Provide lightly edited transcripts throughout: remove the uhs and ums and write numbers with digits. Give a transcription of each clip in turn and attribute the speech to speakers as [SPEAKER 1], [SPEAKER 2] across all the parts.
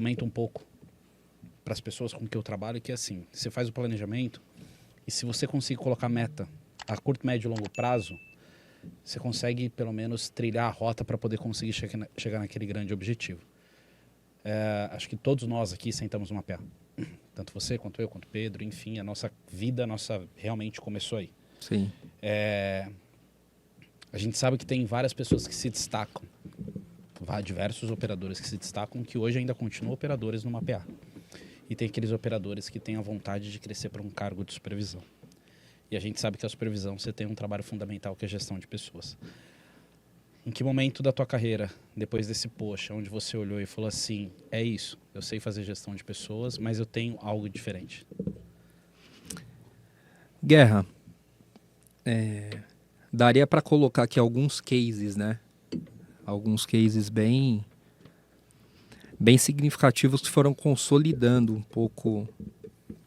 [SPEAKER 1] comento um pouco para as pessoas com que eu trabalho, que é assim, você faz o planejamento e se você conseguir colocar meta a curto, médio e longo prazo, você consegue pelo menos trilhar a rota para poder conseguir chegar naquele grande objetivo. Acho que todos nós aqui sentamos numa pé. Tanto você, quanto eu, quanto o Pedro, enfim, a nossa vida, realmente começou aí.
[SPEAKER 2] Sim.
[SPEAKER 1] A gente sabe que tem várias pessoas que se destacam, diversos operadores que se destacam, que hoje ainda continuam operadores numa PA. E tem aqueles operadores que têm a vontade de crescer para um cargo de supervisão. E a gente sabe que a supervisão, você tem um trabalho fundamental que é a gestão de pessoas. Em que momento da tua carreira, depois desse post, onde você olhou e falou assim, é isso, eu sei fazer gestão de pessoas, mas eu tenho algo diferente?
[SPEAKER 2] Guerra, daria para colocar aqui alguns cases, né? Alguns cases bem significativos que foram consolidando um pouco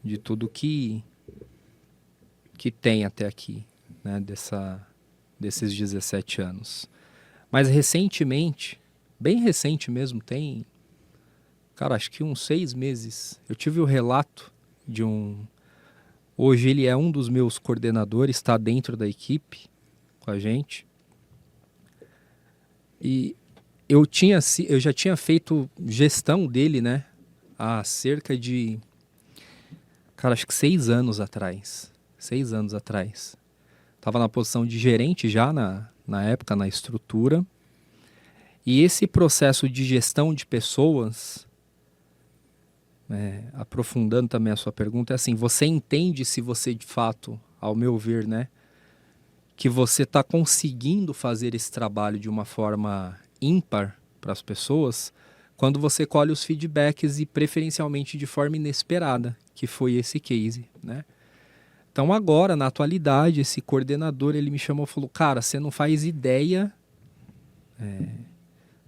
[SPEAKER 2] de tudo que tem até aqui, né? Desses 17 anos. Mas recentemente, bem recente mesmo, tem, cara, acho que uns 6 meses, eu tive o relato de hoje ele é um dos meus coordenadores, está dentro da equipe com a gente. E eu já tinha feito gestão dele, né? Há cerca de, cara, acho que 6 anos atrás. 6 anos atrás. Estava na posição de gerente já na época, na estrutura. E esse processo de gestão de pessoas, aprofundando também a sua pergunta, é assim, você entende se você de fato, ao meu ver, né, que você está conseguindo fazer esse trabalho de uma forma ímpar para as pessoas, quando você colhe os feedbacks e preferencialmente de forma inesperada, que foi esse case, né? Então agora, na atualidade, esse coordenador, ele me chamou e falou, cara, você não faz ideia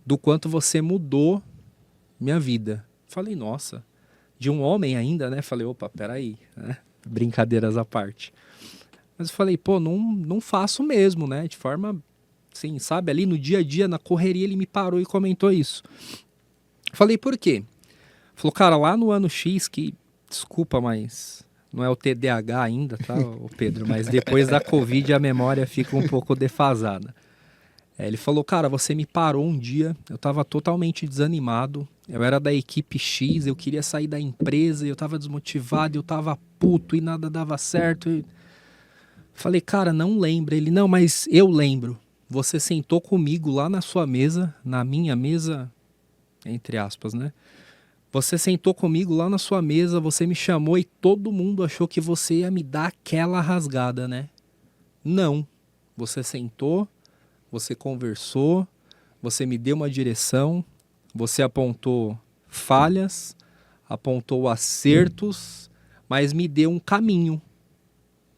[SPEAKER 2] do quanto você mudou minha vida. Falei, nossa, de um homem ainda, né? Falei, opa, peraí, né? Brincadeiras à parte. Mas eu falei, pô, não faço mesmo, né? De forma, assim, sabe, ali no dia a dia, na correria, ele me parou e comentou isso. Falei, por quê? Falou, cara, lá no ano X, que, desculpa, mas não é o TDAH ainda, tá, o Pedro? Mas depois da Covid a memória fica um pouco defasada. Ele falou, cara, você me parou um dia, eu tava totalmente desanimado, eu era da equipe X, eu queria sair da empresa, eu tava desmotivado, eu tava puto e nada dava certo. Falei, cara, não lembra. Ele, não, mas eu lembro. Você sentou comigo lá na sua mesa, na minha mesa, entre aspas, né? Você sentou comigo lá na sua mesa, você me chamou e todo mundo achou que você ia me dar aquela rasgada, né? Não. Você sentou, você conversou, você me deu uma direção, você apontou falhas, apontou acertos, mas me deu um caminho.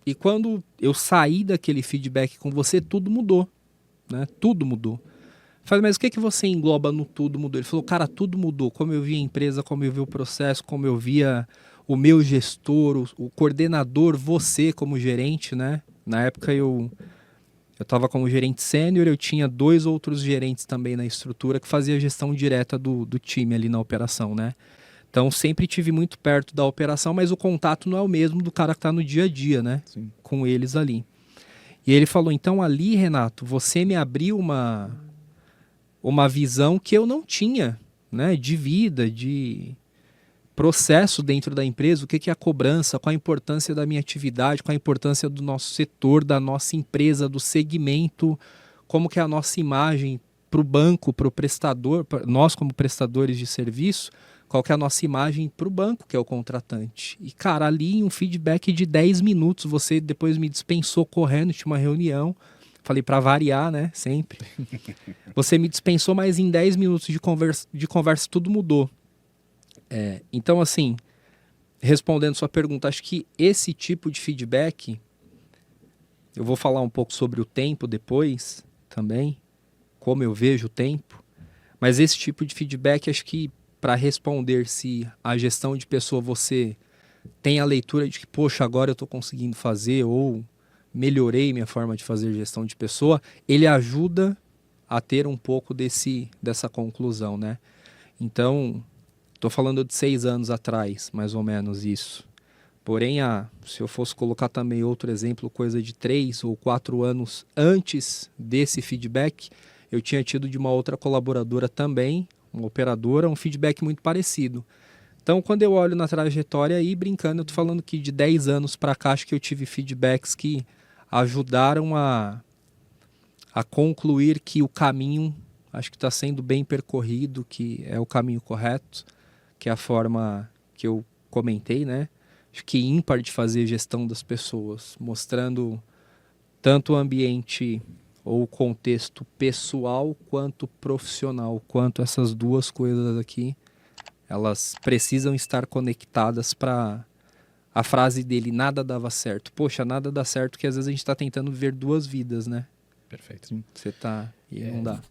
[SPEAKER 2] E quando eu saí daquele feedback com você, tudo mudou, né? Tudo mudou. Falei, mas o que você engloba no tudo mudou? Ele falou, cara, tudo mudou. Como eu via a empresa, como eu via o processo, como eu via o meu gestor, o coordenador, você como gerente, né? Na época eu estava como gerente sênior, eu tinha 2 outros gerentes também na estrutura que fazia a gestão direta do time ali na operação, né? Então, sempre tive muito perto da operação, mas o contato não é o mesmo do cara que está no dia a dia, né? Sim. Com eles ali. E ele falou, então ali, Renato, você me abriu uma visão que eu não tinha, né? De vida, de processo dentro da empresa, o que é a cobrança, qual a importância da minha atividade, qual a importância do nosso setor, da nossa empresa, do segmento, como que é a nossa imagem para o banco, para o prestador, nós como prestadores de serviço, qual que é a nossa imagem para o banco, que é o contratante. E, cara, ali em um feedback de 10 minutos, você depois me dispensou correndo, tinha uma reunião, falei para variar, né, sempre. Você me dispensou, mas em 10 minutos de conversa tudo mudou. Então, assim, respondendo sua pergunta, acho que esse tipo de feedback, eu vou falar um pouco sobre o tempo depois também, como eu vejo o tempo, mas esse tipo de feedback, acho que para responder se a gestão de pessoa você tem a leitura de que, poxa, agora eu estou conseguindo fazer ou melhorei minha forma de fazer gestão de pessoa, ele ajuda a ter um pouco dessa conclusão, né? Então, Tô falando de 6 anos atrás, mais ou menos isso. Porém, se eu fosse colocar também outro exemplo, coisa de 3 ou 4 anos antes desse feedback, eu tinha tido de uma outra colaboradora também, uma operadora, um feedback muito parecido. Então, quando eu olho na trajetória aí, brincando, eu tô falando que de 10 anos para cá, acho que eu tive feedbacks que ajudaram a concluir que o caminho, acho que está sendo bem percorrido, que é o caminho correto, que é a forma que eu comentei, né? Acho que ímpar de fazer gestão das pessoas, mostrando tanto o ambiente ou o contexto pessoal quanto profissional, quanto essas duas coisas aqui, elas precisam estar conectadas para a frase dele, nada dava certo. Poxa, nada dá certo, que às vezes a gente está tentando viver duas vidas, né?
[SPEAKER 1] Perfeito.
[SPEAKER 2] Você tá e não dá.